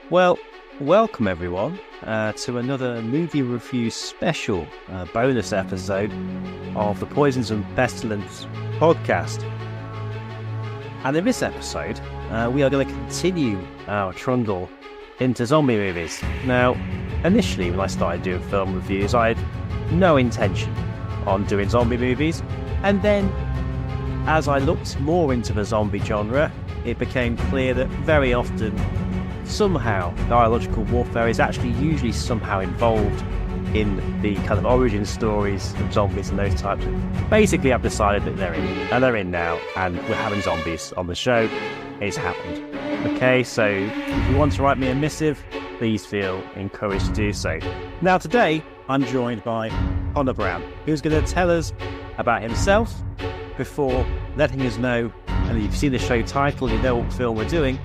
Well, welcome everyone to another movie review special bonus episode of the Poisons and Pestilence podcast. And in this episode, we are going to continue our trundle into zombie movies. Now, initially when I started doing film reviews, I had no intention on doing zombie movies. And then, as I looked more into the zombie genre, it became clear that very often somehow biological warfare is actually usually somehow involved in the kind of origin stories of zombies and those types. Basically, I've decided that they're in, and they're in now, and we're having zombies on the show. It's happened. Okay, so if you want to write me a missive, please feel encouraged to do so. Now today, I'm joined by Conor Browne, who's going to tell us about himself before letting us know, and you've seen the show title, you know what film we're doing,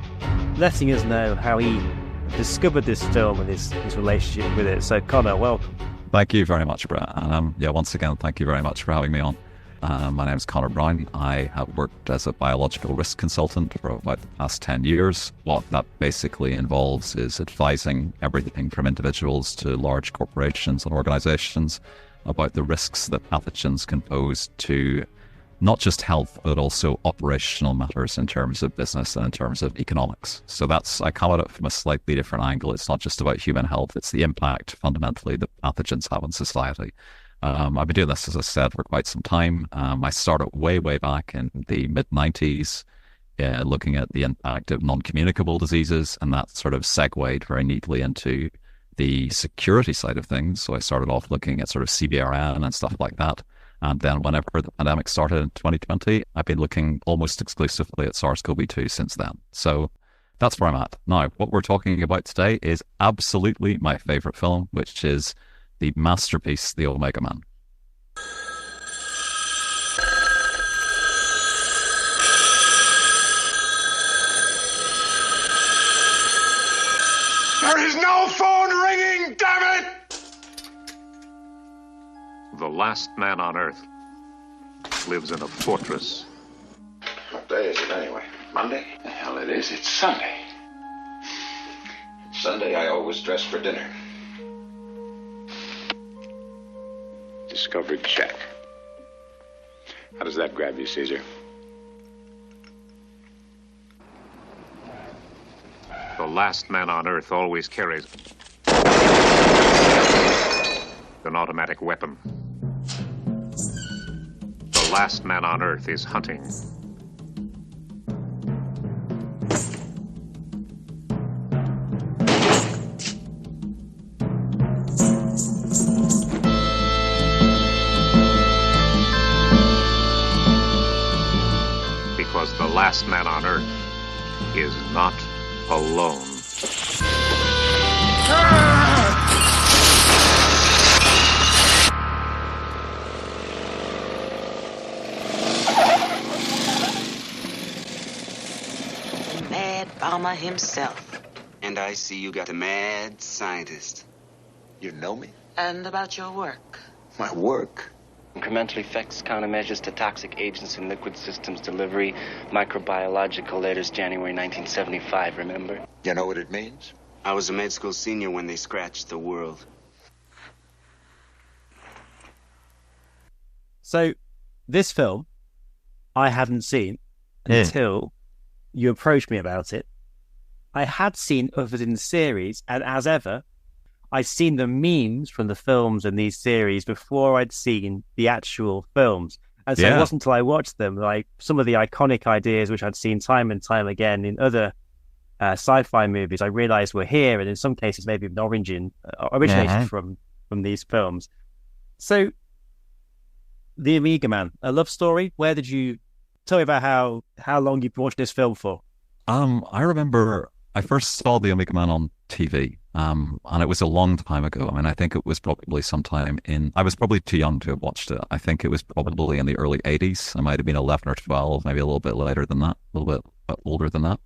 letting us know how he discovered this film and his relationship with it. So, Conor, welcome. Thank you very much, Brett. And once again, thank you very much for having me on. My name is Conor Browne. I have worked as a biological risk consultant for about the past 10 years. What that basically involves is advising everything from individuals to large corporations and organizations about the risks that pathogens can pose to not just health, but also operational matters in terms of business and in terms of economics. So I come at it from a slightly different angle. It's not just about human health, it's the impact fundamentally that pathogens have on society. I've been doing this, as I said, for quite some time. I started way back in the mid-90s, looking at the impact of non-communicable diseases, and that sort of segued very neatly into the security side of things. So I started off looking at sort of CBRN and stuff like that. And then whenever the pandemic started in 2020, I've been looking almost exclusively at SARS-CoV-2 since then. So that's where I'm at. Now, what we're talking about today is absolutely my favorite film, which is the masterpiece, The Omega Man. There is no phone ringing, damn it! The last man on Earth lives in a fortress. What day is it anyway? Monday? The hell it is. It's Sunday. Sunday I always dress for dinner. Discovered check. How does that grab you, Caesar? The last man on Earth always carries an automatic weapon. The last man on Earth is hunting. Because the last man on Earth is not alone. Obama himself. And I see you got a mad scientist. You know me? And about your work. My work? Incremental effects, countermeasures to toxic agents in liquid systems delivery, microbiological letters, January 1975, remember? You know what it means? I was a med school senior when they scratched the world. So, this film I hadn't seen until you approached me about it. I had seen others in the series, and as ever, I'd seen the memes from the films in these series before I'd seen the actual films. And so it wasn't until I watched them, like some of the iconic ideas which I'd seen time and time again in other sci-fi movies, I realized were here, and in some cases maybe originated from these films. So, The Omega Man, a love story. Where did you tell me about how long you've watched this film for? I remember I first saw The Omega Man on TV, and it was a long time ago. I mean, I think it was probably I was probably too young to have watched it. I think it was probably in the early 80s. I might have been 11 or 12, maybe a little bit later than that, a little bit older than that.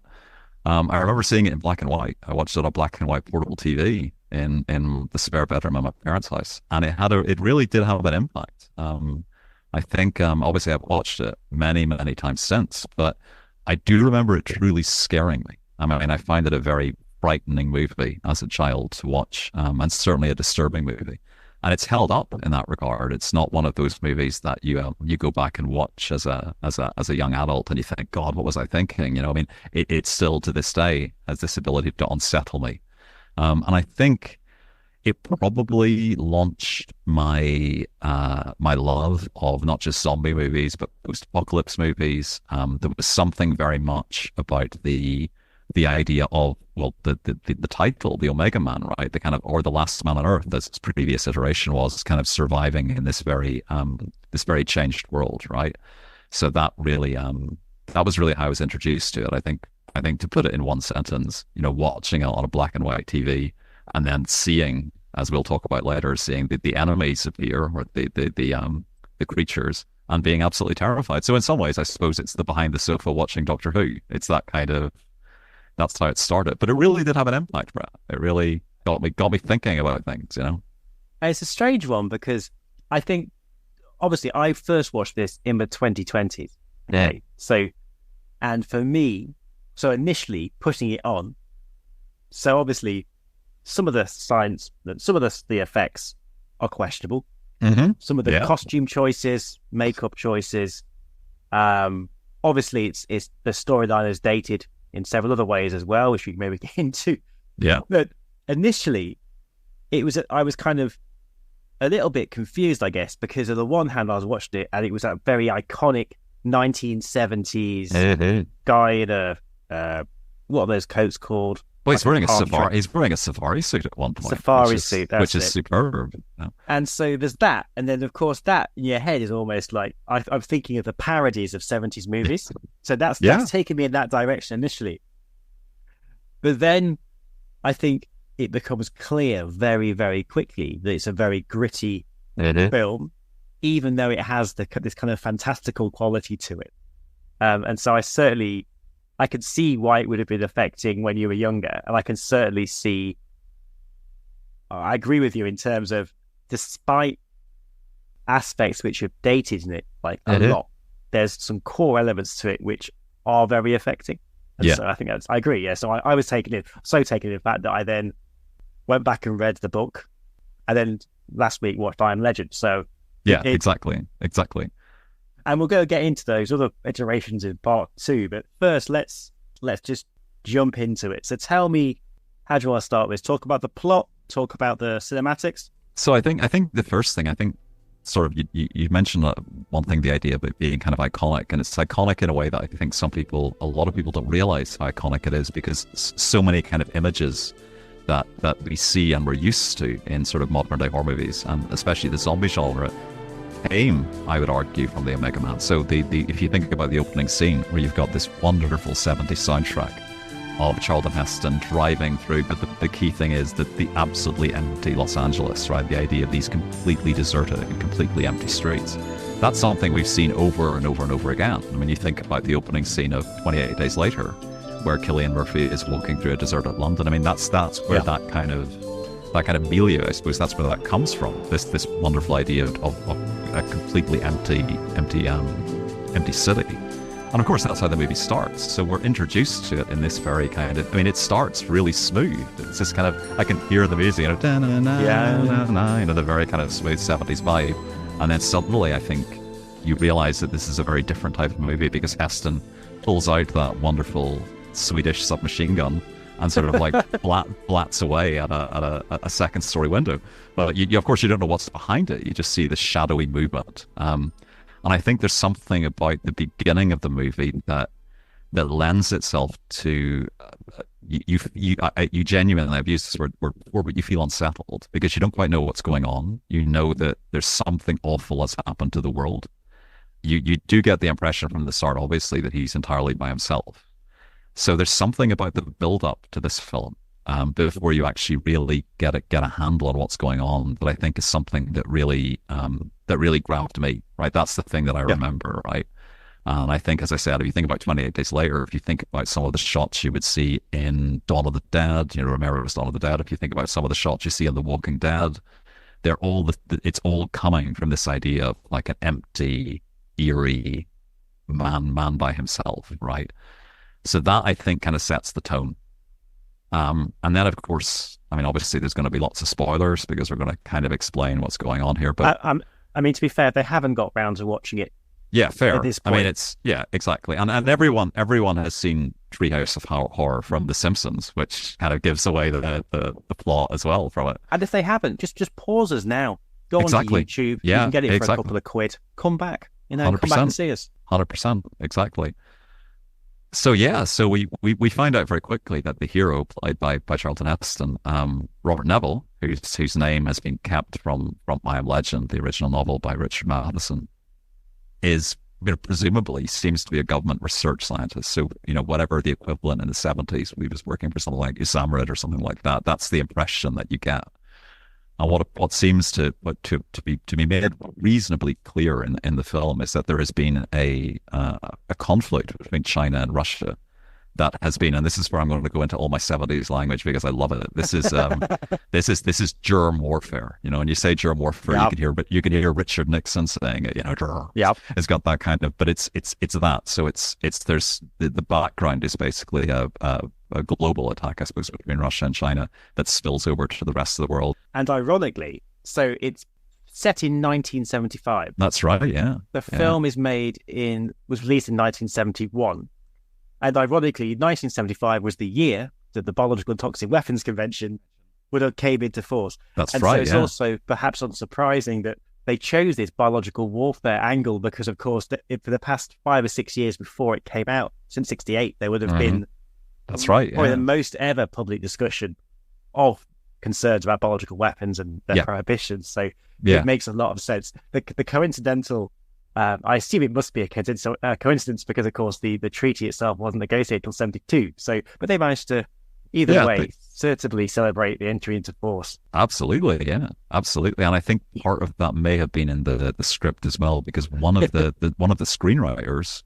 I remember seeing it in black and white. I watched it on black and white portable TV in the spare bedroom at my parents' house, and it really did have an impact. I think obviously I've watched it many times since, but I do remember it truly scaring me. I mean, I find it a very frightening movie as a child to watch, and certainly a disturbing movie. And it's held up in that regard. It's not one of those movies that you go back and watch as a young adult and you think, God, what was I thinking? I mean, it still to this day has this ability to unsettle me. And I think it probably launched my my love of not just zombie movies but post-apocalypse movies. There was something very much about the idea of, well, the title, the Omega Man, right? The kind of, or the last man on Earth, as its previous iteration was, kind of surviving in this very changed world, right? So that really that was really how I was introduced to it. I think to put it in one sentence, watching it on a black and white TV and then seeing, as we'll talk about later, seeing the enemies appear, or the creatures, and being absolutely terrified. So in some ways, I suppose it's the behind the sofa watching Doctor Who. It's that kind of, that's how it started. But it really did have an impact, Brad. It really got me thinking about things, It's a strange one because I think, obviously, I first watched this in the 2020s. Yeah. Okay? So, and for me, so initially putting it on, so obviously some of the science, some of the effects are questionable. Mm-hmm. Some of the costume choices, makeup choices, obviously it's the storyline is dated in several other ways as well, which we can maybe get into. Yeah. But initially, I was kind of a little bit confused, I guess, because on the one hand, I was watching it and it was that very iconic 1970s guy in a what are those coats called? Well, he's wearing a safari suit at one point. Safari suit, which is superb. Yeah. And so there's that, and then of course that in your head is almost like I'm thinking of the parodies of 70s movies. So that's taken me in that direction initially. But then I think it becomes clear very, very quickly that it's a very gritty film, even though it has this kind of fantastical quality to it. And so I could see why it would have been affecting when you were younger. And I can certainly see, I agree with you in terms of, despite aspects which are dated in it, like a lot, there's some core elements to it which are very affecting. And so I think I agree. Yeah. So I was taken in the fact that I then went back and read the book and then last week watched I Am Legend. So exactly. And we'll get into those other iterations in part 2. But first, let's just jump into it. So tell me, how do you want to start with? Talk about the plot, talk about the cinematics? So I think the first thing, sort of, you mentioned one thing, the idea about being kind of iconic. And it's iconic in a way that I think a lot of people don't realize how iconic it is, because so many kind of images that we see and we're used to in sort of modern day horror movies, and especially the zombie genre, came, I would argue, from the Omega Man. So if you think about the opening scene where you've got this wonderful 70s soundtrack of Charlton Heston driving through, but the key thing is that the absolutely empty Los Angeles, right? The idea of these completely deserted and completely empty streets. That's something we've seen over and over and over again. I mean, you think about the opening scene of 28 Days Later, where Cillian Murphy is walking through a deserted London. I mean, that's where that kind of milieu, I suppose, that's where that comes from. This wonderful idea of a completely empty city. And of course, that's how the movie starts. So we're introduced to it in this very kind of, it starts really smooth. It's just kind of, I can hear the music, the very kind of smooth 70s vibe. And then suddenly, I think you realize that this is a very different type of movie, because Heston pulls out that wonderful Swedish submachine gun and sort of like blats away at a second story window. But you of course, you don't know what's behind it. You just see the shadowy movement. And I think there's something about the beginning of the movie that lends itself to you genuinely, I've used this word before, but you feel unsettled because you don't quite know what's going on. You know that there's something awful has happened to the world. You do get the impression from the start, obviously, that he's entirely by himself. So there's something about the build-up to this film before you actually really get a handle on what's going on that I think is something that really grabbed me. Right, that's the thing that I remember. Right, and I think, as I said, if you think about 28 Days Later, if you think about some of the shots you would see in Dawn of the Dead, Romero's Dawn of the Dead. If you think about some of the shots you see in The Walking Dead, they're all it's all coming from this idea of like an empty, eerie man by himself. Right. So that, I think, kind of sets the tone. And then, of course, I mean, obviously, there's going to be lots of spoilers because we're going to kind of explain what's going on here. But I mean, to be fair, they haven't got round to watching it. Yeah, fair. At this point. I mean, exactly. And everyone has seen Treehouse of Horror from The Simpsons, which kind of gives away the plot as well from it. And if they haven't, just pause us now. Go Exactly. onto YouTube. Yeah, you can get it for exactly. a couple of quid. Come back. Come back and see us. 100%. Exactly. So we find out very quickly that the hero played by Charlton Heston, Robert Neville, whose name has been kept from I Am Legend, the original novel by Richard Matheson, is presumably seems to be a government research scientist. So, whatever the equivalent in the 70s, we was working for something like USAMRIID or something like that. That's the impression that you get. And what seems to be made reasonably clear in the film is that there has been a conflict between China and Russia that has been, and this is where I'm going to go into all my 70s language because I love it. This is this is germ warfare. And you say germ warfare, yep. you can hear Richard Nixon saying it. Germ. Yep. It's got that kind of, but it's that. So it's there's the background is basically a global attack, I suppose, between Russia and China that spills over to the rest of the world. And ironically, so it's set in 1975. That's right. Yeah. The film was released in 1971. And ironically, 1975 was the year that the Biological and Toxic Weapons Convention would have came into force. That's and right. So it's also perhaps unsurprising that they chose this biological warfare angle because, of course, for the past 5 or 6 years before it came out, since '68, there would have been that's right, probably the most ever public discussion of concerns about biological weapons and their prohibition. So it makes a lot of sense. The coincidental. I assume it must be a coincidence because, of course, the treaty itself wasn't negotiated until '72. So, but they managed to, either way, certainly celebrate the entry into force. Absolutely, yeah, absolutely. And I think part of that may have been in the script as well, because one of the one of the screenwriters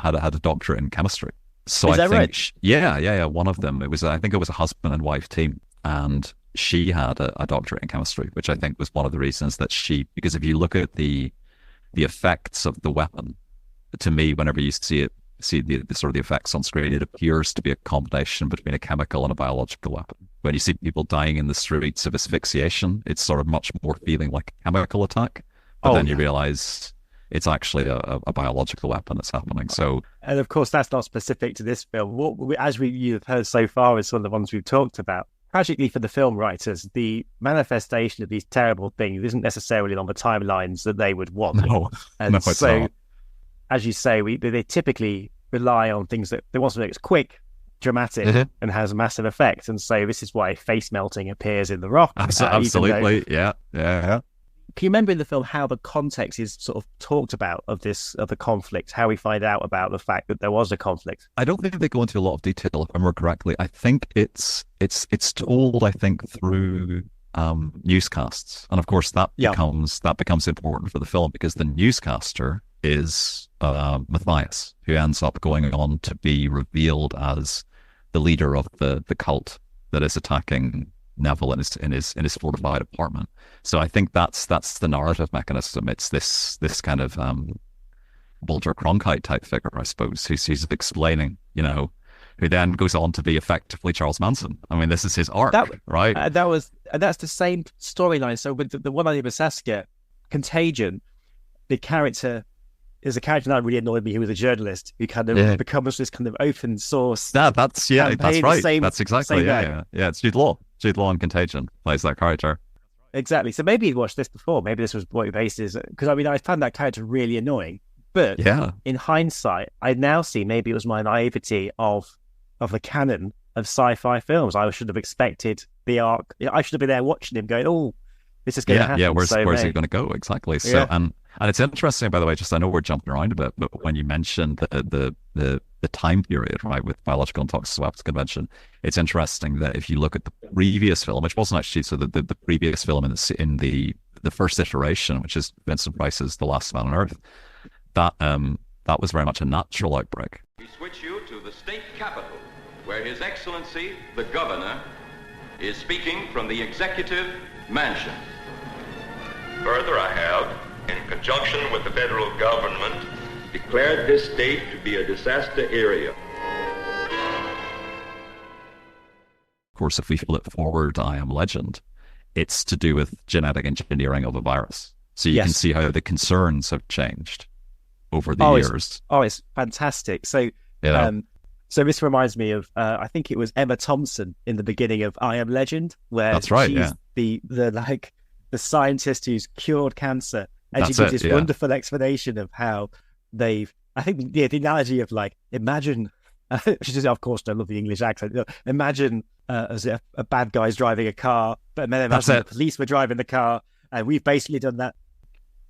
had a doctorate in chemistry. So Is that right? Yeah. One of them. I think it was a husband and wife team, and she had a doctorate in chemistry, which I think was one of the reasons that because if you look at the effects of the weapon, to me, whenever you see the sort of the effects on screen, it appears to be a combination between a chemical and a biological weapon. When you see people dying in the streets of asphyxiation, it's sort of much more feeling like a chemical attack. But then you realize it's actually a biological weapon that's happening. So, and of course, that's not specific to this film. As you've heard so far, is some of the ones we've talked about. Tragically for the film writers, the manifestation of these terrible things isn't necessarily on the timelines that they would want. No, it's not. As you say, they typically rely on things that they want something that's quick, dramatic, and has a massive effect. And so this is why face melting appears in The Rock. Absolutely, yeah. Can you remember in the film how the context is sort of talked about of the conflict, how we find out about the fact that there was a conflict? I don't think they go into a lot of detail, if I remember correctly. I think it's told, I think, through newscasts, and of course that becomes important for the film because the newscaster is Matthias, who ends up going on to be revealed as the leader of the cult that is attacking Neville in his fortified apartment. So I think that's the narrative mechanism. It's this kind of Walter Cronkite type figure, I suppose, who's explaining, who then goes on to be effectively Charles Manson. I mean, this is his arc, right? That's the same storyline. So with the one on Saskia, Contagion, the character is a character that really annoyed me. Who was a journalist who kind of becomes this kind of open source. That's right. That's exactly yeah. It's Jude Law. Jude Law in Contagion plays that character. Exactly. So maybe you'd watched this before. Maybe this was what your base is. Because I found that character really annoying. But in hindsight, I now see maybe it was my naivety of the canon of sci-fi films. I should have expected the arc. I should have been there watching him going, "Oh, this is going to happen." Yeah, where's it going to go exactly? So and it's interesting, by the way. Just I know we're jumping around a bit, but when you mentioned the time period, right, with Biological and Toxic Weapons Convention, it's interesting that if you look at the previous film, which wasn't actually the previous film in the first iteration, which is Vincent Price's The Last Man on Earth, that was very much a natural outbreak. We switch you to the state capitol, where His Excellency, the Governor, is speaking from the Executive Mansion. Further, I have, in conjunction with the federal government, declared this state to be a disaster area. course, if we flip forward to I Am Legend, it's to do with genetic engineering of a virus. So you can see how the concerns have changed over the years. It's fantastic. So, so this reminds me of, I think it was Emma Thompson in the beginning of I Am Legend, where that's right, she's the scientist who's cured cancer. And That's she gives this yeah. wonderful explanation of how they've, I think the analogy of like, imagine, she says, of course, I love the English accent. Imagine as if a bad guy's driving a car, but then imagine the police were driving the car, and we've basically done that.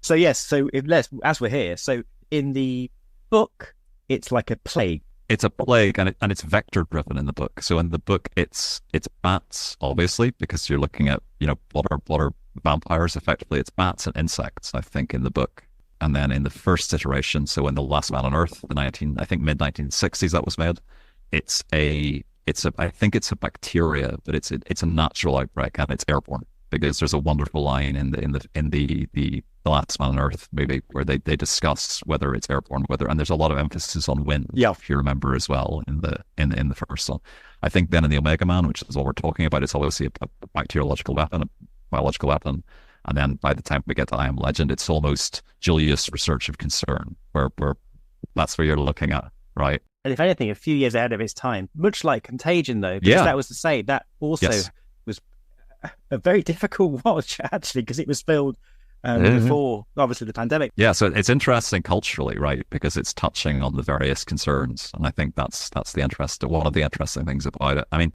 So yes, so as we're here, so in the book, it's like a plague. It's a plague, and it's vector driven in the book. So in the book, it's bats, obviously, because you're looking at, you know, what are vampires effectively. It's bats and insects, I think, in the book. And then in the first iteration, so in The Last Man on Earth, I think mid 1960s that was made, I think it's a bacteria, but it's a natural outbreak, and it's airborne, because there's a wonderful line in the Last Man on Earth movie where they discuss whether it's airborne, and there's a lot of emphasis on wind, if you remember as well in the first one. I think then in the Omega Man, which is what we're talking about, it's obviously a bacteriological weapon, a biological weapon. And then by the time we get to I Am Legend, it's almost Julius' research of concern, where that's where you're looking at, right? And if anything, a few years ahead of its time, much like Contagion, though, because that was to say, that also was a very difficult watch, actually, because it was filmed before, obviously, the pandemic. Yeah, so it's interesting culturally, right? Because it's touching on the various concerns. And I think that's one of the interesting things about it. I mean,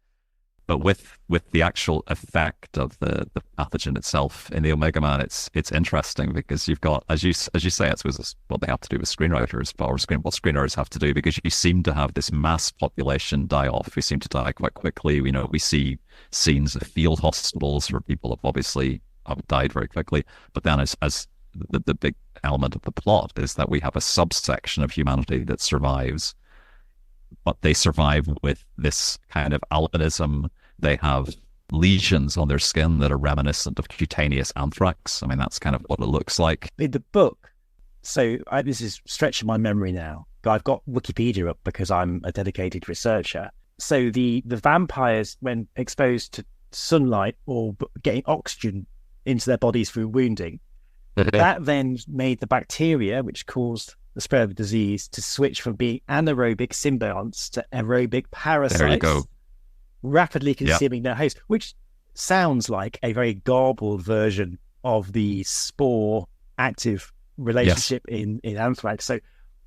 but with the actual effect of the pathogen itself in the Omega Man, it's interesting because you've got, as you say, it's what they have to do with screenwriters, or what screenwriters have to do, because you seem to have this mass population die off. We seem to die quite quickly. We know we see scenes of field hospitals where people have obviously died very quickly. But then as the big element of the plot is that we have a subsection of humanity that survives, but they survive with this kind of albinism. They have lesions on their skin that are reminiscent of cutaneous anthrax. I mean, that's kind of what it looks like. In the book, so this is stretching my memory now, but I've got Wikipedia up because I'm a dedicated researcher. So the vampires, when exposed to sunlight or getting oxygen into their bodies through wounding, that then made the bacteria, which caused the spread of the disease, to switch from being anaerobic symbionts to aerobic parasites. There you go. Rapidly consuming their host, which sounds like a very garbled version of the spore-active relationship in anthrax. So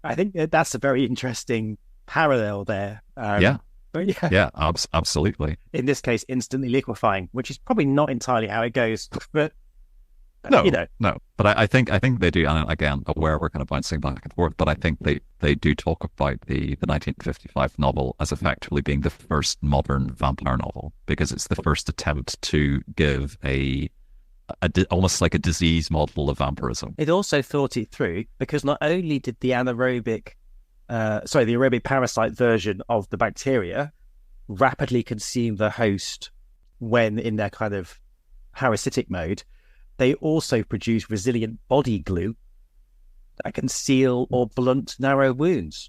I think that's a very interesting parallel there. Absolutely. In this case, instantly liquefying, which is probably not entirely how it goes, but no. But I think they do, and again, aware we're kind of bouncing back and forth, but I think they do talk about the 1955 novel as effectively being the first modern vampire novel, because it's the first attempt to give almost like a disease model of vampirism. It also thought it through, because not only did the aerobic parasite version of the bacteria rapidly consume the host when in their kind of parasitic mode, they also produce resilient body glue that can seal or blunt narrow wounds,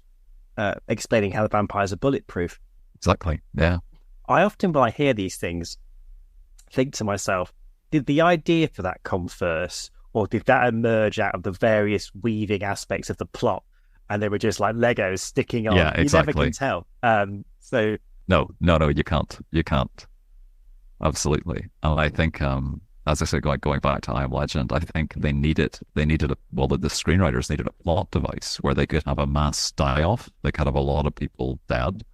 explaining how the vampires are bulletproof. Exactly, yeah. I often, when I hear these things, think to myself, did the idea for that come first, or did that emerge out of the various weaving aspects of the plot, and they were just like Legos sticking on? Yeah, exactly. You never can tell. No, you can't. Absolutely. And I think, as I said, going back to I Am Legend, I think the screenwriters needed a plot device where they could have a mass die-off. They could have a lot of people dead,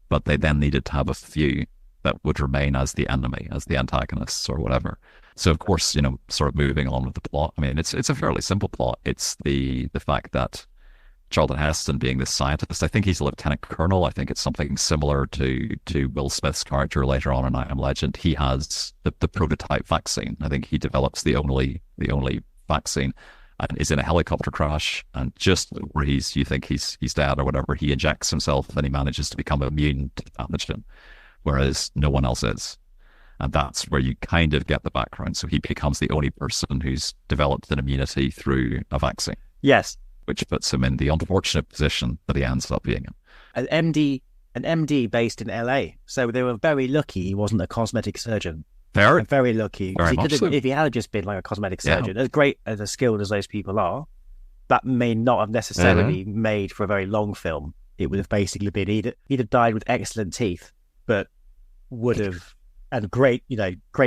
but they then needed to have a few that would remain as the enemy, as the antagonists or whatever. So of course, sort of moving on with the plot, I mean, it's a fairly simple plot. It's the fact that Charlton Heston, being this scientist, I think he's a lieutenant colonel. I think it's something similar to Will Smith's character later on in I Am Legend. He has the prototype vaccine. I think he develops the only vaccine, and is in a helicopter crash. And just where you think he's dead or whatever, he injects himself and he manages to become immune to the pathogen, whereas no one else is. And that's where you kind of get the background. So he becomes the only person who's developed an immunity through a vaccine. Yes. Which puts him in the unfortunate position that he ends up being in. And MD an MD based in LA. So they were very lucky he wasn't a cosmetic surgeon. Very, very lucky. very He much could have, so. if he had just been like a cosmetic surgeon, as great as skilled as those people are, that may not have necessarily made for a very long film. It would have basically been he'd have died with excellent teeth, but would have and great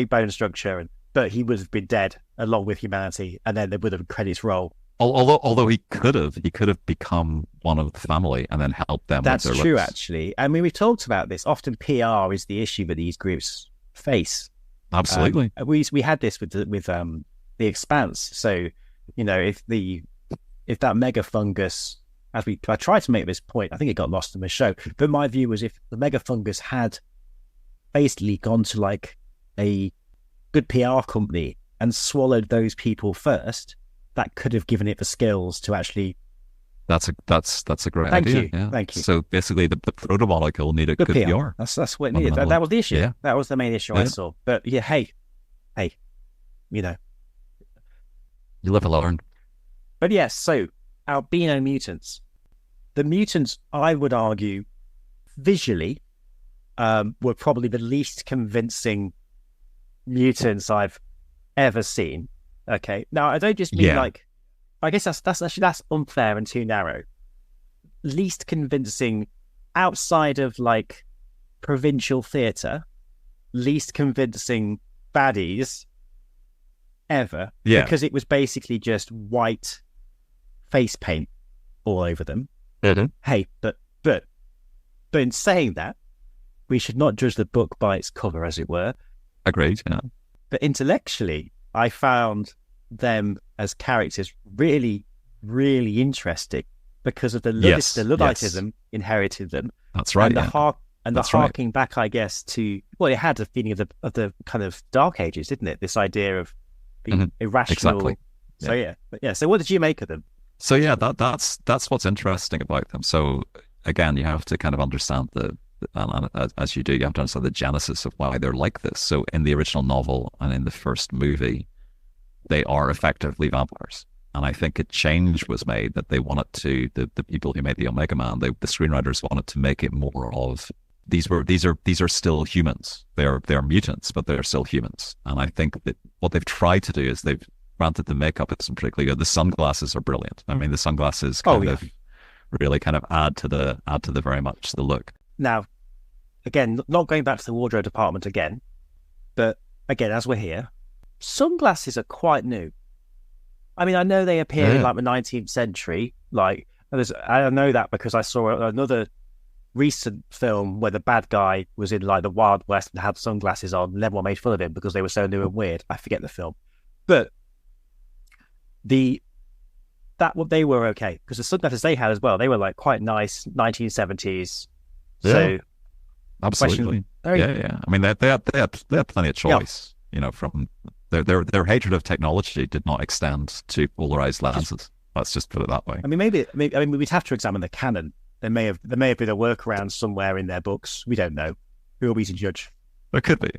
bone structure, but he would have been dead along with humanity, and then there would have credits roll. Although he could have become one of the family and then helped them. That's with their true, looks. actually. I mean, we talked about this. Often PR is the issue that these groups face. Absolutely. We had this with the Expanse. So, if that mega fungus, I tried to make this point, I think it got lost in the show. But my view was if the mega fungus had basically gone to like a good PR company and swallowed those people first, that could have given it the skills to actually. That's a great Thank idea. you. Yeah. Thank you. So basically, the proto-molecule needed good PR. That's what it needed. That was the issue. Yeah. That was the main issue I saw. But yeah, hey, you live and learn. But yes, so albino mutants. The mutants, I would argue, visually, were probably the least convincing mutants I've ever seen. Okay, now I don't just mean I guess that's unfair and too narrow. Least convincing outside of like provincial theatre, least convincing baddies ever. Yeah. Because it was basically just white face paint all over them. Mm-hmm. Hey, but in saying that, we should not judge the book by its cover, as it were. Agreed. Yeah. But intellectually, I found them as characters really, really interesting because of the Ludditism inherited them. That's right. And the harking back, I guess, to it had a feeling of the kind of Dark Ages, didn't it? This idea of being irrational. Exactly. So so what did you make of them? So yeah, that's what's interesting about them. So again, you have to kind of understand as you do, you have to understand the genesis of why they're like this. So in the original novel and in the first movie, they are effectively vampires. And I think a change was made that they wanted to, the people who made the Omega Man, the screenwriters wanted to make it more of these are still humans. They're mutants, but they're still humans. And I think that what they've tried to do is they've granted the makeup isn't particularly good. The sunglasses are brilliant. I mean, the sunglasses really kind of add to the very much the look. Now, again, not going back to the wardrobe department again, but again, as we're here, sunglasses are quite new. I mean, I know they appear in like the 19th century. Like, I know that because I saw another recent film where the bad guy was in like the Wild West and had sunglasses on, and everyone made fun of him because they were so new and weird. I forget the film, but what they were okay because the sunglasses they had as well, they were like quite nice 1970s. Yeah. So absolutely, yeah. I mean, they had plenty of choice. From their hatred of technology did not extend to polarized lenses. Let's just put it that way. I mean, maybe we'd have to examine the canon. There may have been a workaround somewhere in their books. We don't know. Who are we to judge? There could be.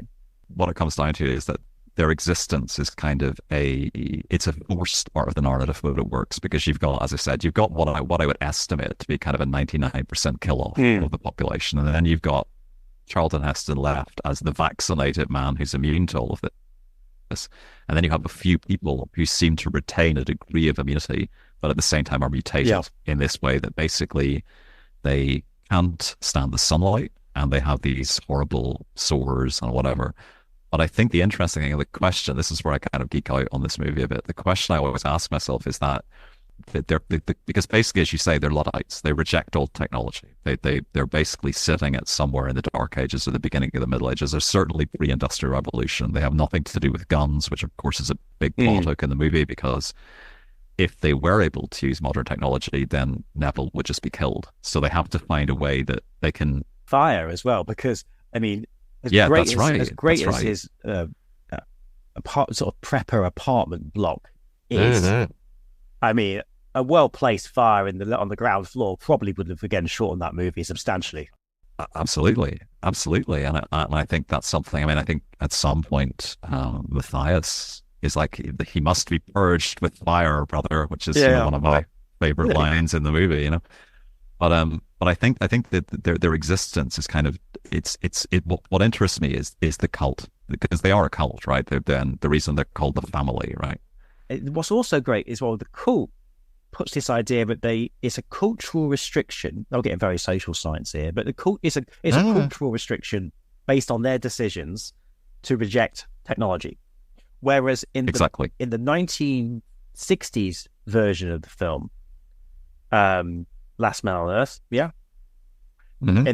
What it comes down to is that their existence is kind of it's a forced part of the narrative that it works because you've got, as I said, you've got what I would estimate to be kind of a 99% kill off of the population, and then you've got Charlton Heston left as the vaccinated man who's immune to all of this, and then you have a few people who seem to retain a degree of immunity, but at the same time are mutated in this way that basically they can't stand the sunlight and they have these horrible sores and whatever. But I think the interesting thing, the question, this is where I kind of geek out on this movie a bit. The question I always ask myself is that because basically, as you say, they're Luddites. They reject old technology. They're basically sitting at somewhere in the Dark Ages or the beginning of the Middle Ages. They're certainly pre-industrial revolution. They have nothing to do with guns, which of course is a big plot hook in the movie because if they were able to use modern technology, then Neville would just be killed. So they have to find a way that they can fire as well, because I mean, as great as his sort of prepper apartment block is, I mean, a well-placed fire on the ground floor probably would have again shortened that movie substantially. Absolutely, and I think that's something. I mean, I think at some point Matthias is like, he must be purged with fire, brother, which is one of my favorite lines in the movie. But But I think that their existence is kind of what interests me is the cult, because they are a cult, right? They're then the reason they're called the family, right? What's also great is, well, the cult puts this idea that it's a cultural restriction. I'll get very social science here, but the cult is a cultural restriction based on their decisions to reject technology. Whereas in the 1960s version of the film, Last Man on Earth, in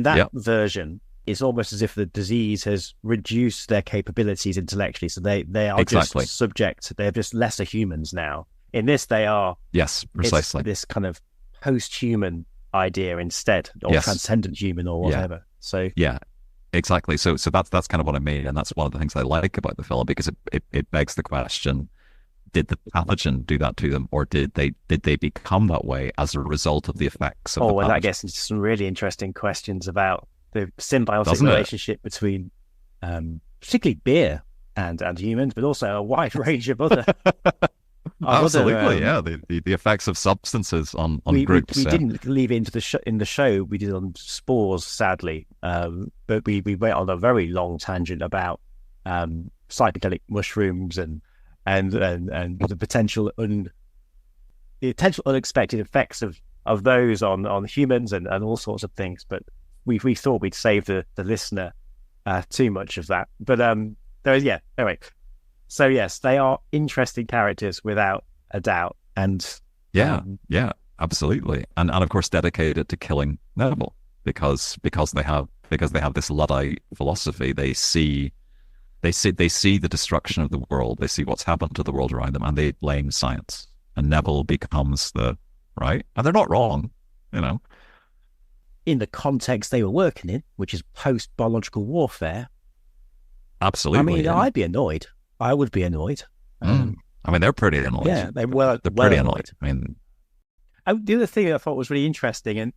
that version, it's almost as if the disease has reduced their capabilities intellectually, so they are just subject. They're just lesser humans now. In this, they are precisely this kind of post-human idea instead, or transcendent human, or whatever. So exactly. So that's kind of what I mean, and that's one of the things I like about the film, because it begs the question: did the pathogen do that to them, or did they become that way as a result of the effects of the pathogen? Well, that gets into some really interesting questions about the symbiotic relationship between, particularly beer and humans, but also a wide range of other. Absolutely, the effects of substances on groups. We didn't leave it into in the show. We did on spores, sadly, but we went on a very long tangent about psychedelic mushrooms and the potential unexpected effects of those on humans and all sorts of things. But we thought we'd save the listener too much of that. But anyway. So yes, they are interesting characters without a doubt, and absolutely, and of course dedicated to killing Neville because they have this Luddite philosophy. They see the destruction of the world. They see what's happened to the world around them, and they blame science. And Neville becomes the right, and they're not wrong, in the context they were working in, which is post-biological warfare. Absolutely. I mean, I'd be annoyed. I would be annoyed. I mean, they're pretty annoyed. Yeah, they're pretty annoyed. I mean, the other thing I thought was really interesting, and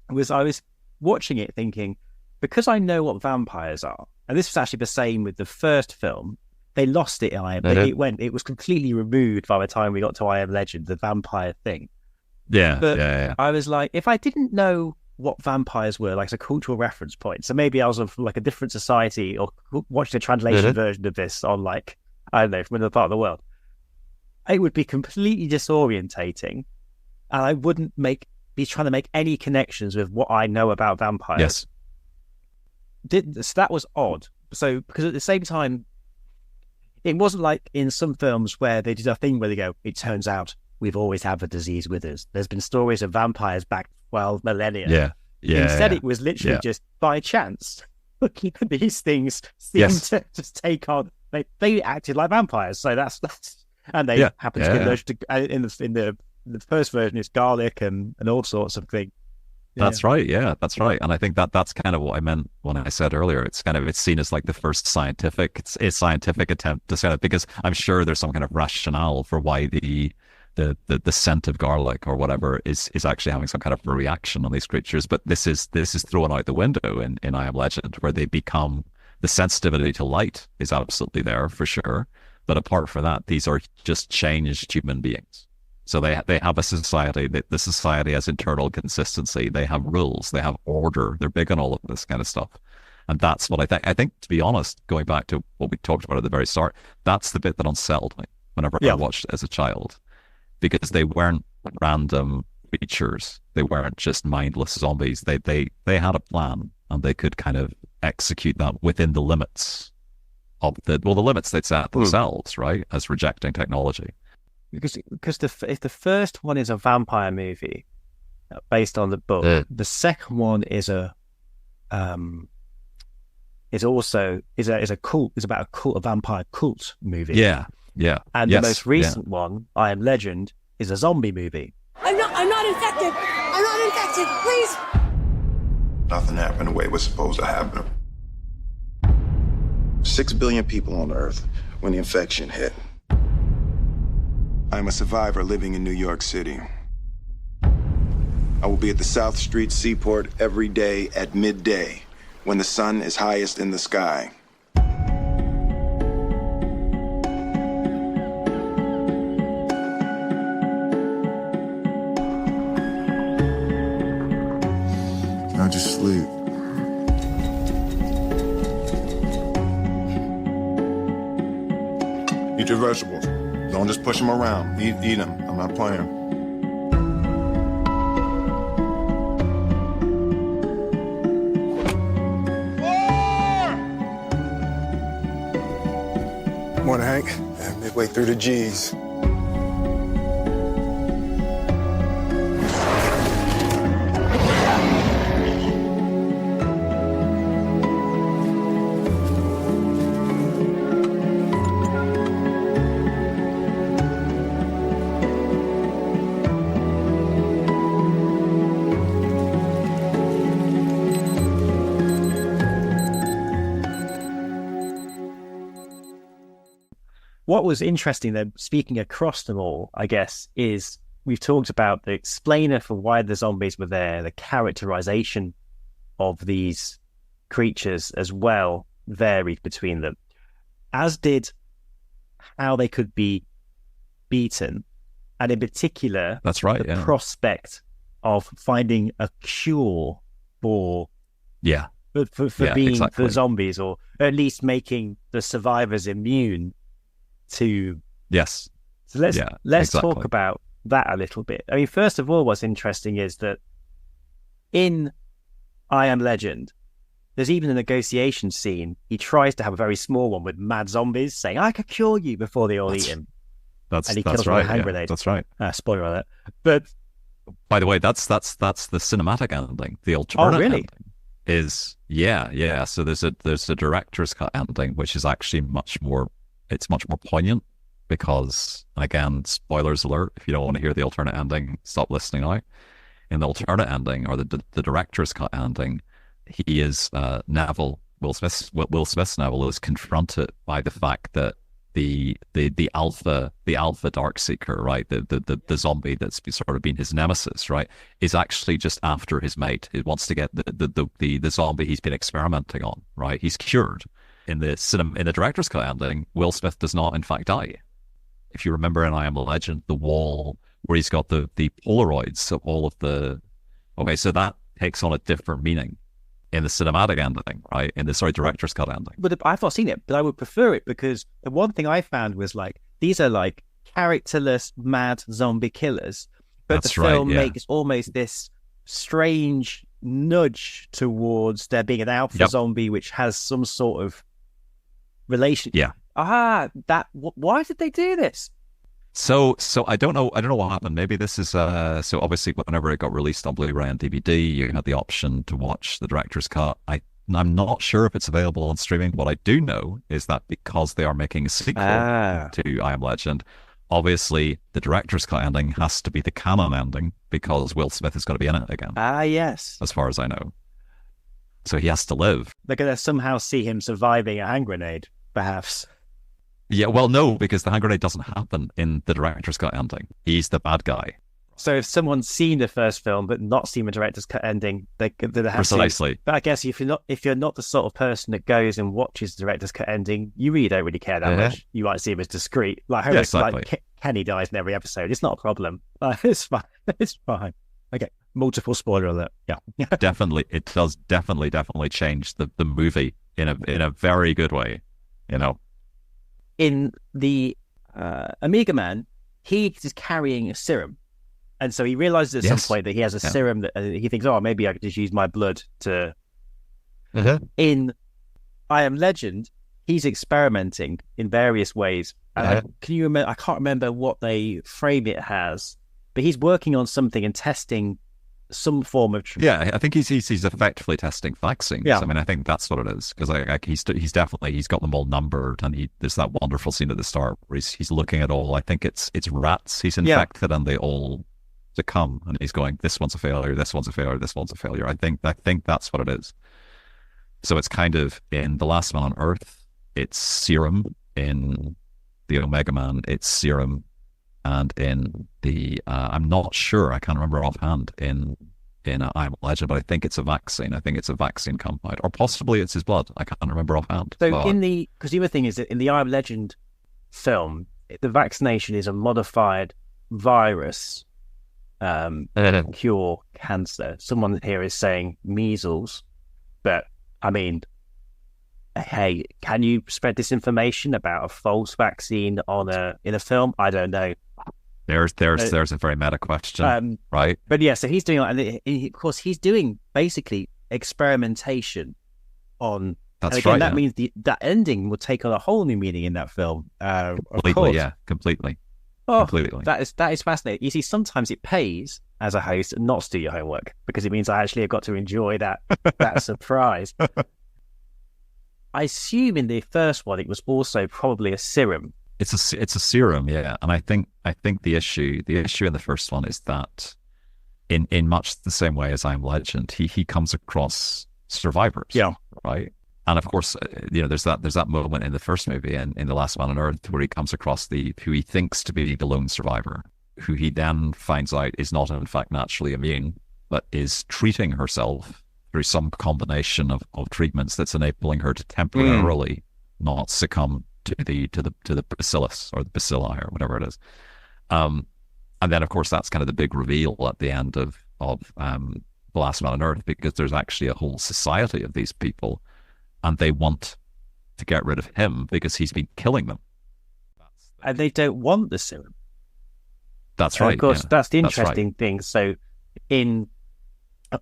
I was watching it thinking, because I know what vampires are, and this was actually the same with the first film. They lost it. It was completely removed by the time we got to I Am Legend, the vampire thing. Yeah. I was like, if I didn't know what vampires were, like as a cultural reference point, so maybe I was of like a different society, or watched a translation version of this on, like, I don't know, from another part of the world, it would be completely disorientating, and I wouldn't be trying to make any connections with what I know about vampires. So that was odd. So because at the same time, it wasn't like in some films where they did a thing where they go, it turns out we've always had the disease with us. There's been stories of vampires back 12 millennia. Instead, it was literally just by chance. These things seem to just take on. They acted like vampires, so that's and they happened to be allergic to. In the first version, it's garlic and all sorts of things. That's right. Yeah, that's right. And I think that's kind of what I meant when I said earlier. It's seen as like the first scientific attempt to say it, because I'm sure there's some kind of rationale for why the scent of garlic or whatever is actually having some kind of a reaction on these creatures. But this is thrown out the window in I Am Legend, where they become, the sensitivity to light is absolutely there for sure. But apart from that, these are just changed human beings. So they have a society. The society has internal consistency. They have rules. They have order. They're big on all of this kind of stuff. And that's what I think. I think, to be honest, going back to what we talked about at the very start, that's the bit that unsettled me whenever I watched it as a child. Because they weren't random creatures. They weren't just mindless zombies. They had a plan, and they could kind of execute that within the limits of the limits they'd set themselves, right, as rejecting technology. Because if the first one is a vampire movie based on the book, the second one is about a vampire cult movie. Yeah. And the most recent one, I Am Legend, is a zombie movie. I'm not infected. I'm not infected. Please. Nothing happened the way it was supposed to happen. 6 billion people on Earth when the infection hit. I'm a survivor living in New York City. I will be at the South Street Seaport every day at midday when the sun is highest in the sky. Eat your vegetables. Don't just push them around. Eat them. I'm not playing. Morning, Hank. Midway through the G's. What was interesting, though, speaking across them all, I guess, is we've talked about the explainer for why the zombies were there, the characterization of these creatures as well varied between them, as did how they could be beaten, and in particular, that's right, the prospect of finding a cure for being for zombies, or at least making the survivors immune to. Yes. So let's talk about that a little bit. I mean, first of all, what's interesting is that in I Am Legend, there's even a negotiation scene. He tries to have a very small one with mad zombies saying, "I could cure you," before they all eat him. And he kills them with a hand grenade. That's right. Spoiler alert. But by the way, that's the cinematic ending. The alternate ending is So there's a director's cut ending, which is actually much more poignant because, and again, spoilers alert, if you don't want to hear the alternate ending, stop listening now. In the alternate ending, or the director's cut ending, he is Will Smith's Neville is confronted by the fact that the alpha Darkseeker, right, the zombie that's sort of been his nemesis, right, is actually just after his mate. He wants to get the zombie he's been experimenting on, right. He's cured. In the director's cut ending, Will Smith does not in fact die. If you remember in I Am Legend, the wall where he's got the Polaroids of all of the... Okay, so that takes on a different meaning in the cinematic ending, right? In the director's cut ending. But I've not seen it, but I would prefer it, because the one thing I found was like, these are like characterless mad zombie killers, but the film makes almost this strange nudge towards there being an alpha zombie which has some sort of relation. Why did they do this? So I don't know what happened. Maybe this is so obviously whenever it got released on Blu-ray and DVD, you had the option to watch the director's cut. I'm not sure if it's available on streaming. What I do know is that because they are making a sequel to I Am Legend, obviously the director's cut ending has to be the canon ending because Will Smith is going to be in it again. Yes. As far as I know. So he has to live. They're going to somehow see him surviving a hand grenade, perhaps. Yeah, well, no, because the hand grenade doesn't happen in the director's cut ending. He's the bad guy. So if someone's seen the first film but not seen the director's cut ending, they have precisely. But I guess if you're not the sort of person that goes and watches the director's cut ending, you really don't really care that much. You might see him as discreet. Like Kenny dies in every episode. It's not a problem. It's fine. It's fine. Okay. Multiple spoiler alert. Yeah. Definitely, it does definitely change the movie in a very good way. You know. In the Omega Man, he is carrying a serum. And so he realizes at some point that he has a serum that he thinks, maybe I could just use my blood to... In I Am Legend, he's experimenting in various ways. Can you remember? I can't remember what they frame it as, but he's working on something and testing some form of... I think he's effectively testing vaccines. I mean, I think that's what it is, because he's got them all numbered, and there's that wonderful scene at the start where he's looking at all, I think it's rats he's infected, and they all succumb, and he's going, this one's a failure, this one's a failure, this one's a failure. I think that's what it is. So it's kind of, in The Last Man on Earth, it's serum. In the Omega Man, it's serum. And in the, I'm not sure, I can't remember offhand, in I Am Legend, but I think it's a vaccine. I think it's a vaccine compound, or possibly it's his blood. I can't remember offhand. So because the other thing is that in the I Am Legend film, the vaccination is a modified virus cure cancer. Someone here is saying measles, but I mean, hey, can you spread this information about a false vaccine in a film? I don't know. There's a very meta question, right? But yeah, so he's doing, and of course, he's doing basically experimentation on. That's and again, right. That means that ending will take on a whole new meaning in that film. Completely, yeah, completely. Oh, completely. That is fascinating. You see, sometimes it pays as a host not to do your homework because it means I actually have got to enjoy that surprise. I assume in the first one it was also probably a serum. It's a serum, yeah. And I think the issue in the first one is that in much the same way as I Am Legend, he comes across survivors, yeah, right. And of course, there's that moment in the first movie and in The Last Man on Earth where he comes across who he thinks to be the lone survivor, who he then finds out is not in fact naturally immune, but is treating herself through some combination of treatments that's enabling her to temporarily not succumb to the bacillus or the bacilli or whatever it is. And then of course that's kind of the big reveal at the end of The Last Man on Earth, because there's actually a whole society of these people. And they want to get rid of him because he's been killing them. And they don't want the serum. That's right. Of course, yeah. that's the interesting thing. So in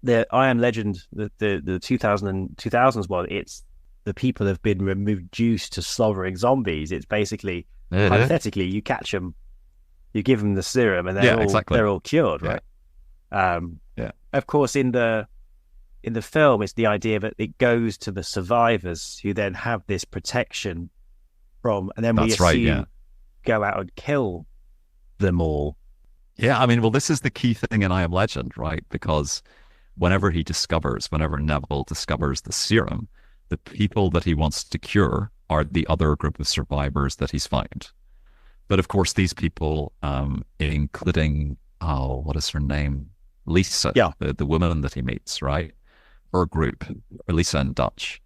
the I Am Legend, the 2000s one, it's the people have been reduced to slobbering zombies. It's basically, hypothetically, you catch them, you give them the serum, and they're all cured, right? Yeah. Of course, in the film, it's the idea that it goes to the survivors who then have this protection from, and then we assume go out and kill them all. Yeah, I mean, well, this is the key thing in I Am Legend, right? Because whenever Neville discovers the serum, the people that he wants to cure are the other group of survivors that he's found. But of course, these people, including, what is her name? Lisa, the woman that he meets, right? Her group, Lisa and Dutch,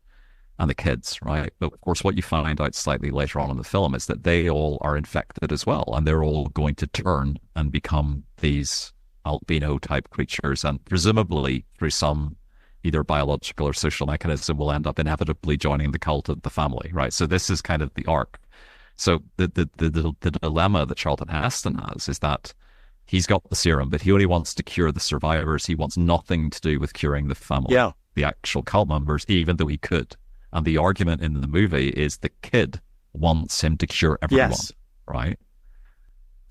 and the kids, right? But of course, what you find out slightly later on in the film is that they all are infected as well, and they're all going to turn and become these albino type creatures, and presumably through some either biological or social mechanism will end up inevitably joining the cult of the family, right? So this is kind of the arc. So the dilemma that Charlton Heston has is that he's got the serum, but he only wants to cure the survivors. He wants nothing to do with curing the family, the actual cult members, even though he could. And the argument in the movie is the kid wants him to cure everyone, right?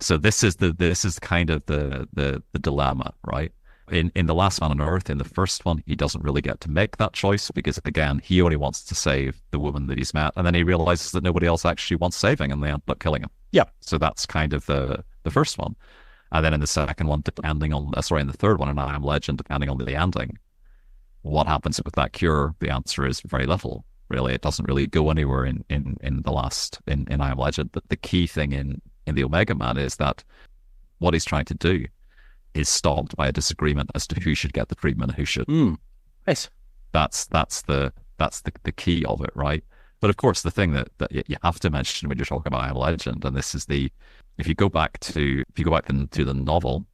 So this is kind of the dilemma, right? In The Last Man on Earth, in the first one, he doesn't really get to make that choice because, again, he only wants to save the woman that he's met, and then he realizes that nobody else actually wants saving, and they end up killing him. Yeah. So that's kind of the first one. And then in the second one, in the third one, in I Am Legend, depending on the ending, what happens with that cure? The answer is very little, really. It doesn't really go anywhere in I Am Legend. But the key thing in the Omega Man is that what he's trying to do is stopped by a disagreement as to who should get the treatment and who shouldn't. Nice. That's the key of it, right? But of course, the thing that you have to mention when you're talking about I Am Legend, and this is if you go back to the novel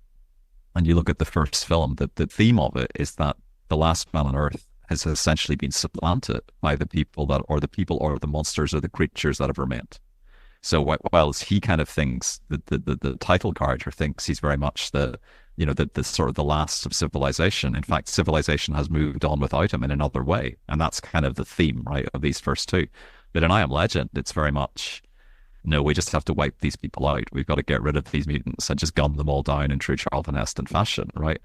and you look at the first film, the theme of it is that the last man on Earth has essentially been supplanted by the people or the monsters or the creatures that have remained. So whilst he kind of thinks that the title character thinks he's very much the sort of the last of civilization. In fact, civilization has moved on without him in another way. And that's kind of the theme, right, of these first two. But in I Am Legend, it's very much, no, we just have to wipe these people out. We've got to get rid of these mutants and just gun them all down in true Charlton Heston fashion, right?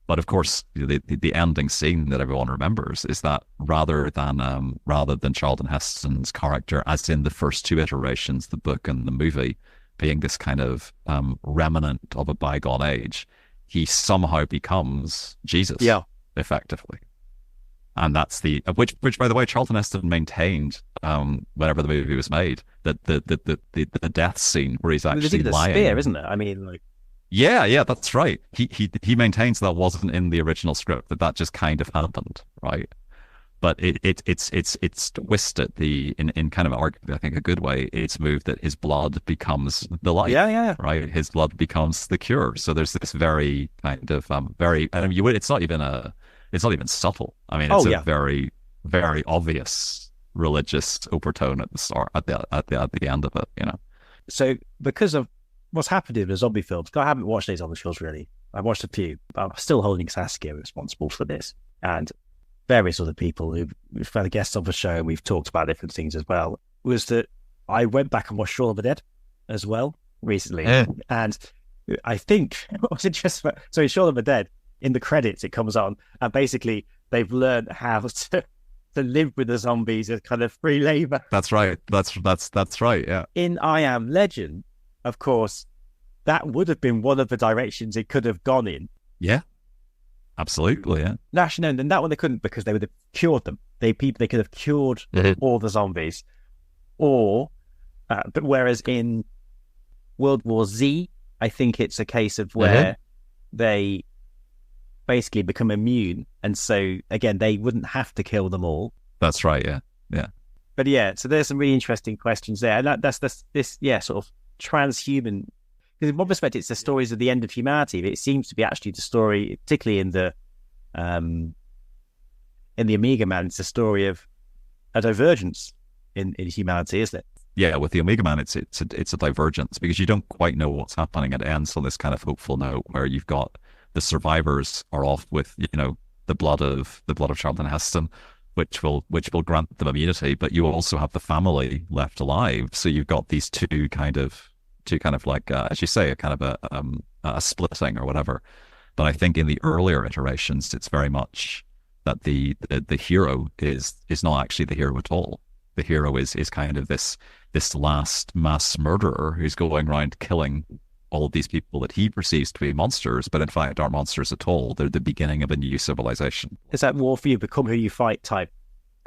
But of course, the ending scene that everyone remembers is that rather than Charlton Heston's character, as in the first two iterations, the book and the movie, being this kind of remnant of a bygone age, he somehow becomes Jesus, effectively. And that's which by the way, Charlton Heston maintained whenever the movie was made, that the death scene where he's actually lying. Spear, isn't it? I mean, like. Yeah, that's right. He maintains that wasn't in the original script, that just kind of happened, right? But it's twisted in kind of arguably, I think, a good way. It's moved that his blood becomes the life. Yeah. Right, his blood becomes the cure. So there's this very kind of it's not even subtle. I mean, it's a very, very obvious religious overtone at the start, at the end of it, you know. So because of what's happened in the zombie films, 'cause I haven't watched these zombie films really. I've watched a few, but I'm still holding Saskia responsible for this, and various other people who've had guests on the show, and we've talked about different things as well, was that I went back and watched Shaun of the Dead as well recently. And I think what was interesting, so in Shaun of the Dead, in the credits, it comes on, and basically they've learned how to live with the zombies as kind of free labor. That's right. That's right. Yeah. In I Am Legend, of course, that would have been one of the directions it could have gone in. Yeah. Absolutely. Yeah. Actually, no, and that one they couldn't, because they would have cured them. They could have cured all the zombies, or but whereas in World War Z, I think it's a case of where they basically become immune, and so again they wouldn't have to kill them all. That's right. Yeah. Yeah. But yeah, so there's some really interesting questions there, and that's this sort of transhuman. Because in one respect, it's the stories of the end of humanity. But it seems to be actually the story, particularly in the Omega Man, it's a story of a divergence in humanity, isn't it? Yeah, with the Omega Man, it's a divergence, because you don't quite know what's happening. It ends on this kind of hopeful note where you've got the survivors are off with, you know, the blood of Charlton Heston, which will grant them immunity, but you also have the family left alive. So you've got these two kind of like, as you say, a kind of a splitting or whatever. But I think in the earlier iterations, it's very much that the hero is not actually the hero at all. The hero is kind of this last mass murderer who's going around killing all of these people that he perceives to be monsters, but in fact aren't monsters at all. They're the beginning of a new civilization. Is that more for you become who you fight type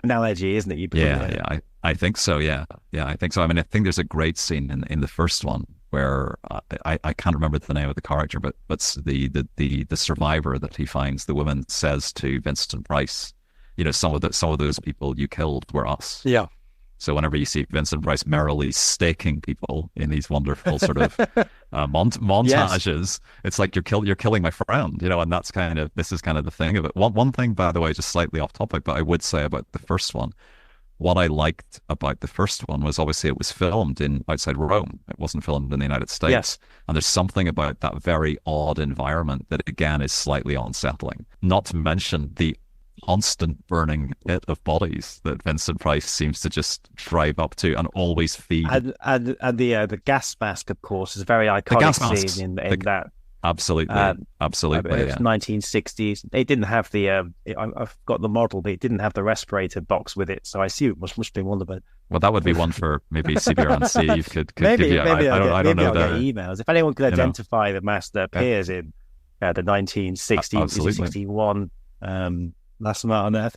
analogy, isn't it? You become I think so. Yeah, I think so. I mean, I think there's a great scene in the first one where I can't remember the name of the character, but the survivor that he finds, the woman says to Vincent Price, you know, some of those people you killed were us. Yeah. So whenever you see Vincent Price merrily staking people in these wonderful sort of montages, it's like you're killing my friend, you know, and this is kind of the thing of it. One thing, by the way, just slightly off topic, but I would say about the first one, what I liked about the first one was obviously it was filmed outside Rome. It wasn't filmed in the United States. Yes. And there's something about that very odd environment that again is slightly unsettling. Not to mention the constant burning pit of bodies that Vincent Price seems to just drive up to and always feed. And the gas mask, of course, is a very iconic scene in that. Absolutely, absolutely. It was 1960s. They didn't have the. I've got the model, but it didn't have the respirator box with it, so I assume it must have been one of them. Well, that would be one for maybe CBR and Steve could maybe, give you. Maybe I don't know I'll get emails. If anyone could identify the mask that appears in the 1960s, 61 Last Man on Earth.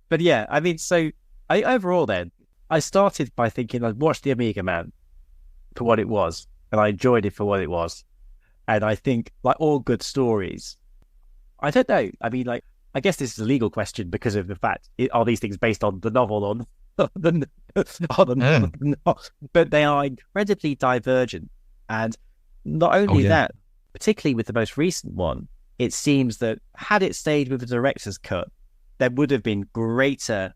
But yeah, I mean, so overall then, I started by thinking I'd watched the Omega Man for what it was, and I enjoyed it for what it was. And I think, like all good stories, I don't know. I mean, like, I guess this is a legal question because of the fact, are these things based on the novel or not? But they are incredibly divergent. And not only that, particularly with the most recent one, it seems that had it stayed with the director's cut, there would have been greater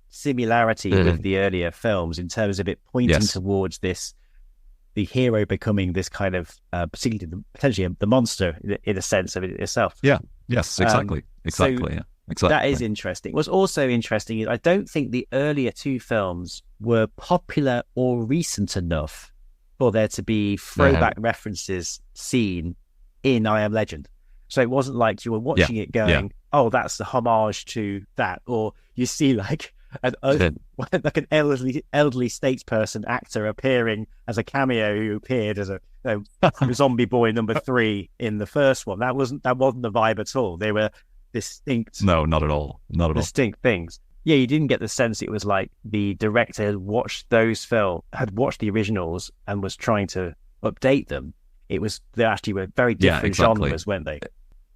similarity with the earlier films in terms of it pointing towards the hero becoming this kind of potentially the monster in a sense of it itself. Yeah. Yes. Exactly. Exactly. That is interesting. What's also interesting is I don't think the earlier two films were popular or recent enough for there to be throwback references seen in I Am Legend. So it wasn't like you were watching it going, oh, that's the homage to that, or you see like an elderly statesperson actor appearing as a cameo who appeared as a zombie boy number 3 in the first one. That wasn't the vibe at all. They were distinct. No, not at all. Not at all. Distinct things. Yeah, you didn't get the sense it was like the director had watched the originals and was trying to update them. They actually were very different genres, weren't they?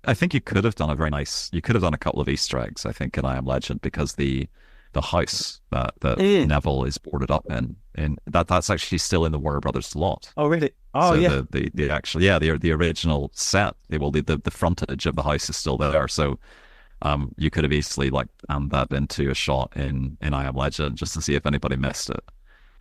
I think you could have done a couple of Easter eggs, I think, in I Am Legend, because the house that Neville is boarded up in that's actually still in the Warner Brothers lot. Oh, really? Oh, so yeah. The original set, the frontage of the house is still there. So You could have easily like panned that into a shot in I Am Legend just to see if anybody missed it.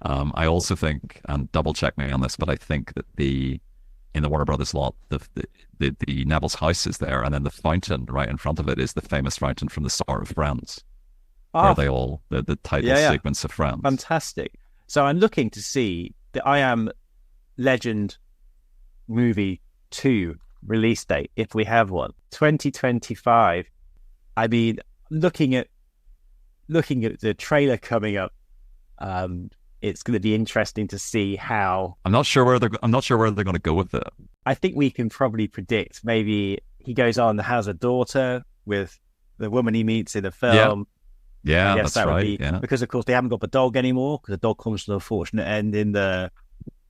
I also think, and double check me on this, but I think that in the Warner Brothers lot, the Neville's house is there, and then the fountain right in front of it is the famous fountain from the start of Friends, where they all the title sequence of Friends. Fantastic. So I'm looking to see the I Am Legend movie 2 release date, if we have one, 2025. I mean, looking at the trailer coming up, it's going to be interesting to see how. I'm not sure where they're going to go with it. I think we can probably predict. Maybe he goes on and has a daughter with the woman he meets in the film. Yeah, I guess that's right. Because of course they haven't got the dog anymore, because the dog comes to an unfortunate end in the.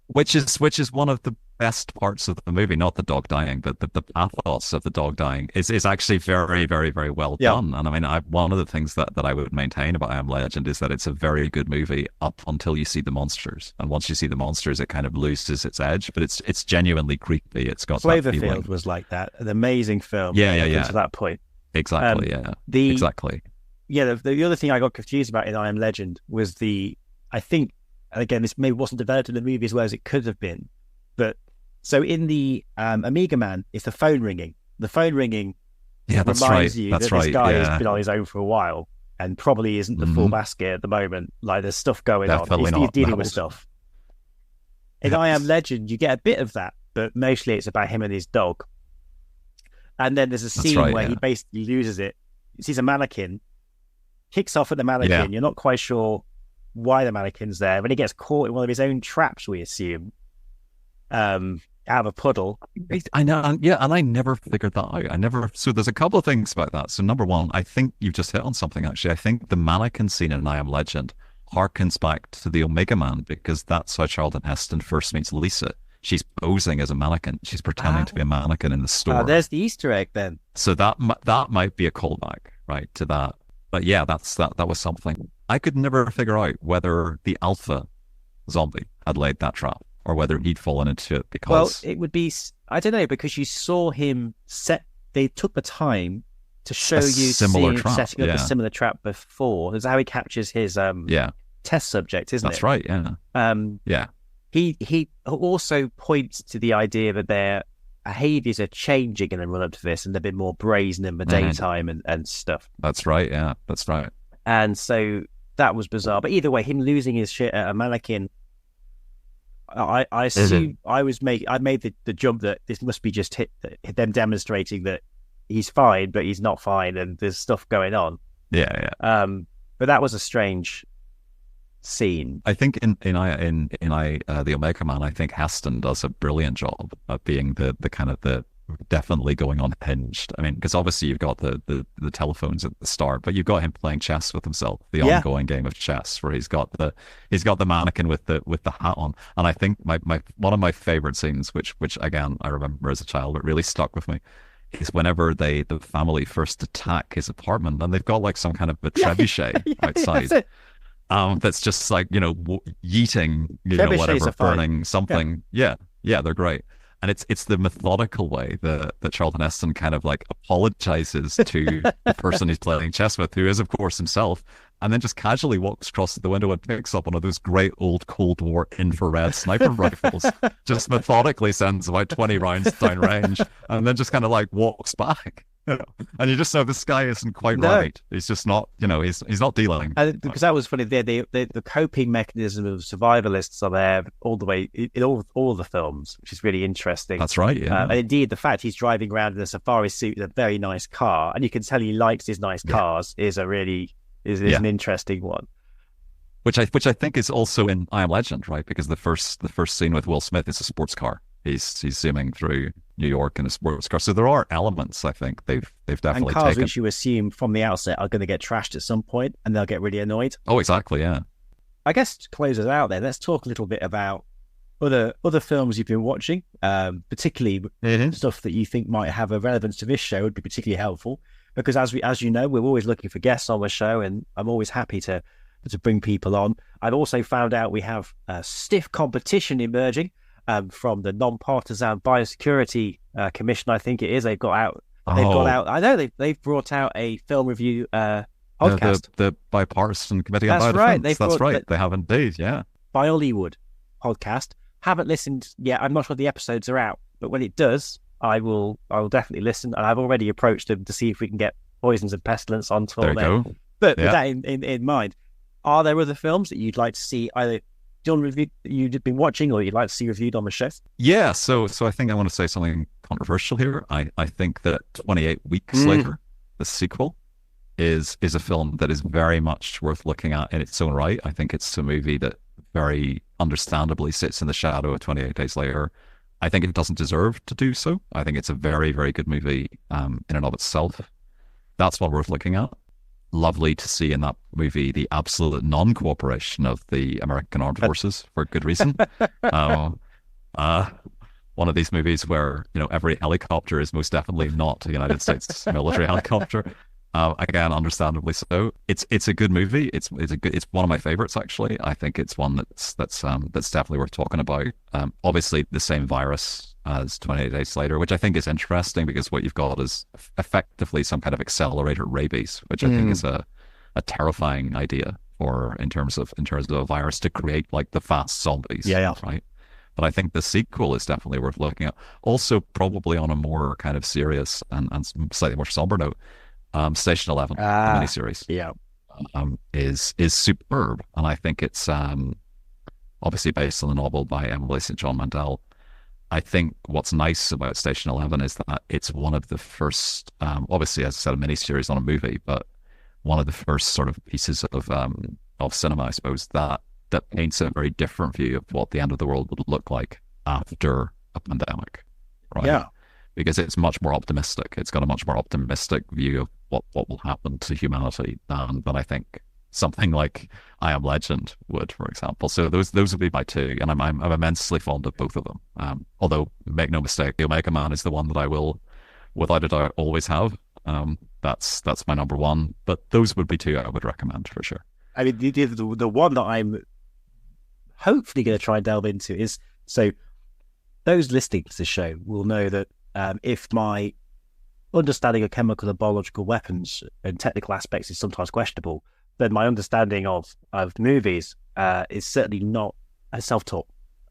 Which is one of the best parts of the movie, not the dog dying, but the pathos of the dog dying is actually very, very, very well done. And I mean, one of the things that I would maintain about I Am Legend is that it's a very good movie up until you see the monsters. And once you see the monsters, it kind of loses its edge, but it's genuinely creepy. It's got Cloverfield was like that, an amazing film. Yeah. To that point. Exactly, exactly. Yeah, the other thing I got confused about in I Am Legend was I think, and again, this maybe wasn't developed in the movie as well as it could have been, but so in the Amiga Man, it's the phone ringing. The phone ringing reminds you that this guy has been on his own for a while and probably isn't the full basket at the moment. Like, there's stuff going on. He's dealing with stuff. In I Am Legend, you get a bit of that, but mostly it's about him and his dog. And then there's a scene where he basically loses it. He sees a mannequin, kicks off at the mannequin. You're not quite sure why the mannequin's there, but he gets caught in one of his own traps, we assume, out of a puddle. I know, and I never figured that out. So there's a couple of things about that. So number one, I think you've just hit on something, actually. I think the mannequin scene in I Am Legend harkens back to the Omega Man, because that's how Charlton Heston first meets Lisa. She's posing as a mannequin. She's pretending to be a mannequin in the store. There's the Easter egg then. So that might be a callback, right, to that. But yeah, that was something. I could never figure out whether the alpha zombie had laid that trap or whether he'd fallen into it because... Well, it would be... I don't know, because you saw him set... They took the time to show you setting up a similar trap before. That's how he captures his test subject, isn't it? That's right, yeah. He also points to the idea that their behaviours are changing in the run-up to this, and they've been more brazen in the daytime and stuff. That's right, yeah. That's right. And so that was bizarre. But either way, him losing his shit at a mannequin, I assume I made the jump that this must be just them demonstrating that he's fine, but he's not fine, and there's stuff going on. Yeah. But that was a strange scene. I think in the Omega Man, I think Heston does a brilliant job of being the kind of the definitely going unhinged. I mean, because obviously you've got the telephones at the start, but you've got him playing chess with himself, the ongoing game of chess, where he's got the mannequin with the hat on. And I think my one of my favorite scenes, which again I remember as a child, but really stuck with me, is whenever the family first attack his apartment, and they've got like some kind of a trebuchet outside. That's just like, yeeting, whatever, burning something. Yeah, they're great. And it's the methodical way that Charlton Heston kind of like apologizes to the person he's playing chess with, who is of course himself, and then just casually walks across the window and picks up one of those great old Cold War infrared sniper rifles, just methodically sends about 20 rounds down range, and then just kind of like walks back. And you just know this guy isn't quite right. He's just not, he's not dealing. And because that was funny, the coping mechanism of survivalists are there all the way in all the films, which is really interesting. That's right, yeah. And indeed, the fact he's driving around in a safari suit in a very nice car, and you can tell he likes his nice cars, is an interesting one. Which I think is also in I Am Legend, right? Because the first scene with Will Smith is a sports car. He's zooming through New York in a sports car. So there are elements, I think, they've definitely taken. And cars which you assume from the outset are going to get trashed at some point, and they'll get really annoyed. Oh, exactly, yeah. I guess to close us out then, let's talk a little bit about other films you've been watching, particularly stuff that you think might have a relevance to this show would be particularly helpful. Because as you know, we're always looking for guests on the show, and I'm always happy to bring people on. I've also found out we have stiff competition emerging from the Non-Partisan Biosecurity Commission, I think it is. They've got out They've got out. I know they've brought out a film review podcast. The bipartisan committee on Defense. That's right. They have indeed. Yeah. Hollywood podcast. Haven't listened yet. I'm not sure the episodes are out, but when it does, I will definitely listen. And I've already approached them to see if we can get Poisons and Pestilence on tour. There you go. But with that in mind, are there other films that you'd like to see either done review you've been watching or you'd like to see reviewed on the show? Yeah. So I think I want to say something controversial here. I think that 28 Weeks Later, the sequel, is a film that is very much worth looking at in its own right. I think it's a movie that very understandably sits in the shadow of 28 Days Later. I think it doesn't deserve to do so. I think it's a very, very good movie in and of itself. That's one worth looking at. Lovely to see in that movie the absolute non-cooperation of the American Armed Forces for good reason. One of these movies where, you know, every helicopter is most definitely not a United States military helicopter. Again, understandably so. It's a good movie. It's one of my favorites, actually. I think it's one that's definitely worth talking about. Obviously, the same virus as 28 Days Later, which I think is interesting because what you've got is effectively some kind of accelerated rabies, which I think is a terrifying idea in terms of a virus to create like the fast zombies. Yeah. Right. But I think the sequel is definitely worth looking at. Also, probably on a more kind of serious and slightly more somber note. Station 11, the miniseries, is superb, and I think it's obviously based on the novel by Emily St. John Mandel. I think what's nice about Station 11 is that it's one of the first, obviously, as I said, a miniseries on a movie, but one of the first sort of pieces of cinema, I suppose, that paints a very different view of what the end of the world would look like after a pandemic, right? Yeah. Because it's much more optimistic. It's got a much more optimistic view of what will happen to humanity than I think something like I Am Legend would, for example. So those would be my two, and I'm immensely fond of both of them. Although, make no mistake, The Omega Man is the one that I will, without a doubt, always have. That's my number one. But those would be two I would recommend for sure. I mean, the one that I'm hopefully going to try and delve into is, so those listening to this show will know that if my understanding of chemical and biological weapons and technical aspects is sometimes questionable, then my understanding of movies is certainly not self-taught.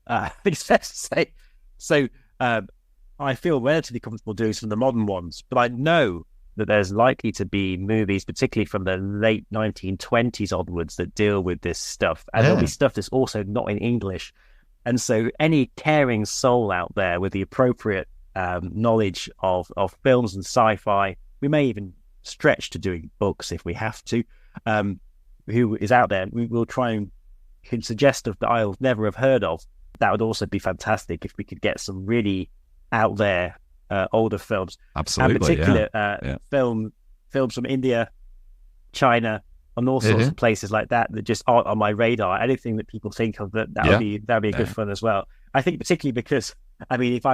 I think it's fair to say. So I feel relatively comfortable doing some of the modern ones, but I know that there's likely to be movies, particularly from the late 1920s onwards, that deal with this stuff. And there'll be stuff that's also not in English. And so any caring soul out there with the appropriate knowledge of films and sci-fi, we may even stretch to doing books if we have to, who is out there, we will try and can suggest stuff that I'll never have heard of. That would also be fantastic if we could get some really out there older films. Absolutely, and particular films from India, China, and all sorts of places like that just aren't on my radar. Anything that people think of that would be good fun as well. I think particularly because, I mean, if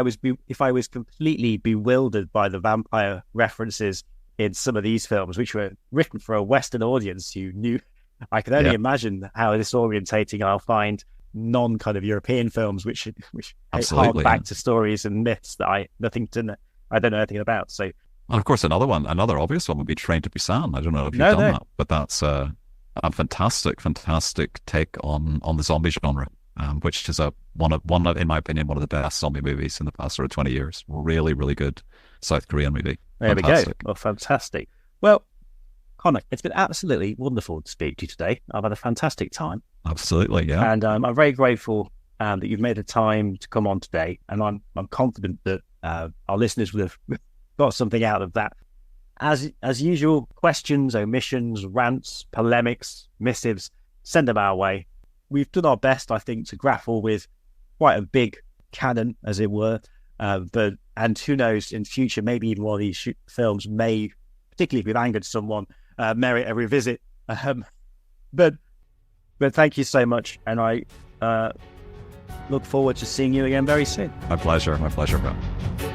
I was completely bewildered by the vampire references in some of these films, which were written for a Western audience who knew, I can only imagine how disorientating I'll find non kind of European films, which hark back to stories and myths that I don't know anything about. So, and of course, another obvious one would be Train to Busan. I don't know if you've done that, but that's a fantastic take on the zombie genre. Which is one of, in my opinion, one of the best zombie movies in the past sort of 20 years. Really, really good South Korean movie. There we go. Well, fantastic. Well, Conor, it's been absolutely wonderful to speak to you today. I've had a fantastic time. Absolutely, yeah. And I'm very grateful that you've made the time to come on today. And I'm confident that our listeners would have got something out of that. As usual, questions, omissions, rants, polemics, missives, send them our way. We've done our best, I think, to grapple with quite a big canon, as it were. And who knows, in future, maybe even one of these films may, particularly if we've angered someone, merit a revisit. But thank you so much, and I look forward to seeing you again very soon. My pleasure, Browne.